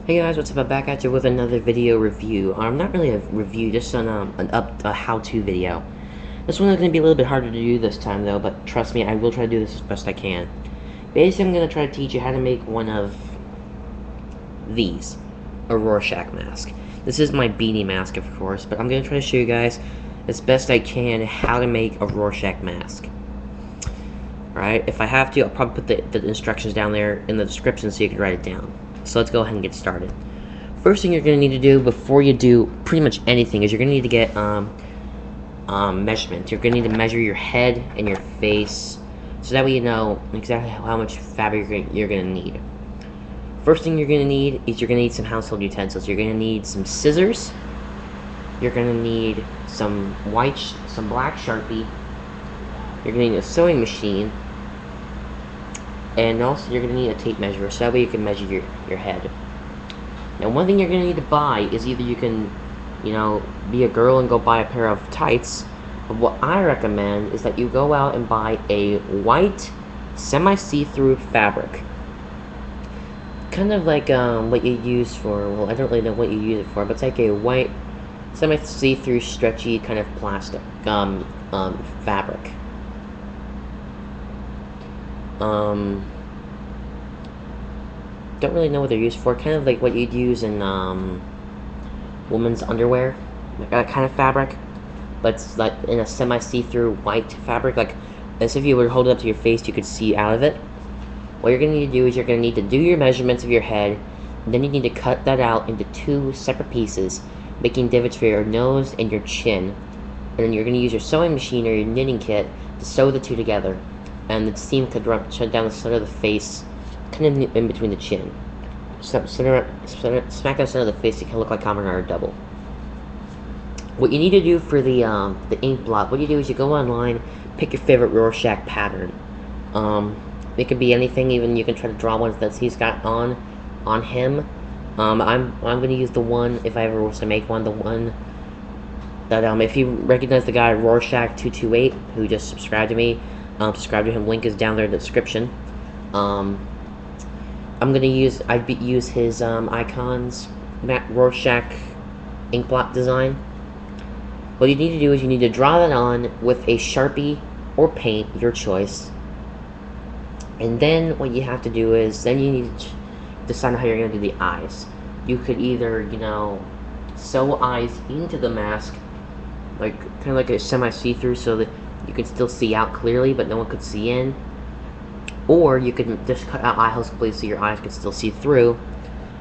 Hey guys, what's up? I'm back at you with another video review. Not really a review, just a how-to video. This one is going to be a little bit harder to do this time though, but trust me, I will try to do this as best I can. Basically, I'm going to try to teach you how to make one of these, a Rorschach mask. This is my beanie mask, of course, but I'm going to try to show you guys as best I can how to make a Rorschach mask. Alright, if I have to, I'll probably put the instructions down there in the description so you can write it down. So let's go ahead and get started. First thing you're going to need to do before you do pretty much anything is you're going to need to get measurement. You're going to need to measure your head and your face so that way you know exactly how much fabric you're going to need. First thing you're going to need is you're going to need some household utensils. You're going to need some scissors. You're going to need some black Sharpie. You're going to need a sewing machine. And also you're going to need a tape measure, so that way you can measure your head. Now one thing you're going to need to buy is either you can, be a girl and go buy a pair of tights, but what I recommend is that you go out and buy a white semi-see-through fabric. Kind of like what you use for, well, I don't really know what you use it for, but it's like a white semi-see-through stretchy kind of plastic fabric. Don't really know what they're used for. Kind of like what you'd use in women's underwear, like that kind of fabric, but it's like in a semi-see-through white fabric, like as if you were to hold it up to your face, you could see out of it. What you're going to need to do is you're going to need to do your measurements of your head, and then you need to cut that out into two separate pieces, making divots for your nose and your chin, and then you're going to use your sewing machine or your knitting kit to sew the two together. And the seam could run down the center of the face, kind of in between the chin. Smack down the center of the face, it can look like Kamen Rider Double. What you need to do for the ink blot, what you do is you go online, pick your favorite Rorschach pattern. It could be anything, even you can try to draw one that he's got on him. I'm going to use the one, if I ever was to make one, the one that, if you recognize the guy Rorschach228, who just subscribed to me, subscribe to him, link is down there in the description. I'd use his icons, Rorschach ink blot design. What you need to do is you need to draw that on with a Sharpie or paint, your choice. And then what you have to do is, then you need to decide how you're going to do the eyes. You could either, sew eyes into the mask, like kind of like a semi-see-through, so that you could still see out clearly, but no one could see in. Or you could just cut out eye holes completely so your eyes could still see through,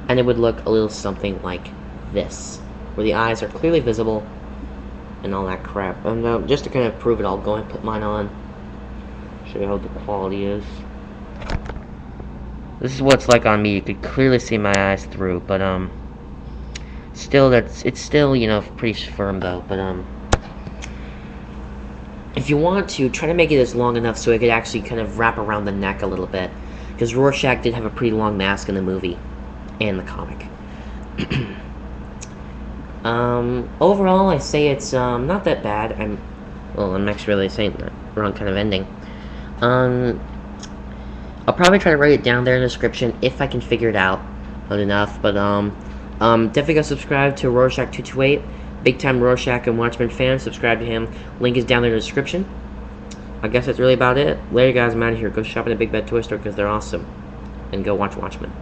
and it would look a little something like this, where the eyes are clearly visible, and all that crap. And just to kind of prove it, I'll go and put mine on, show you how the quality is. This is what it's like on me. You could clearly see my eyes through, but still, it's still pretty firm though. But if you want to, try to make it as long enough so it could actually kind of wrap around the neck a little bit, because Rorschach did have a pretty long mask in the movie and the comic. Overall, I say it's not that bad. I'm actually really saying the wrong kind of ending. I'll probably try to write it down there in the description if I can figure it out enough. But definitely go subscribe to Rorschach228. Big time Rorschach and Watchmen fan, subscribe to him. Link is down there in the description. I guess that's really about it. Later guys, I'm out of here. Go shop in a Big Bad Toy Store because they're awesome. And go watch Watchmen.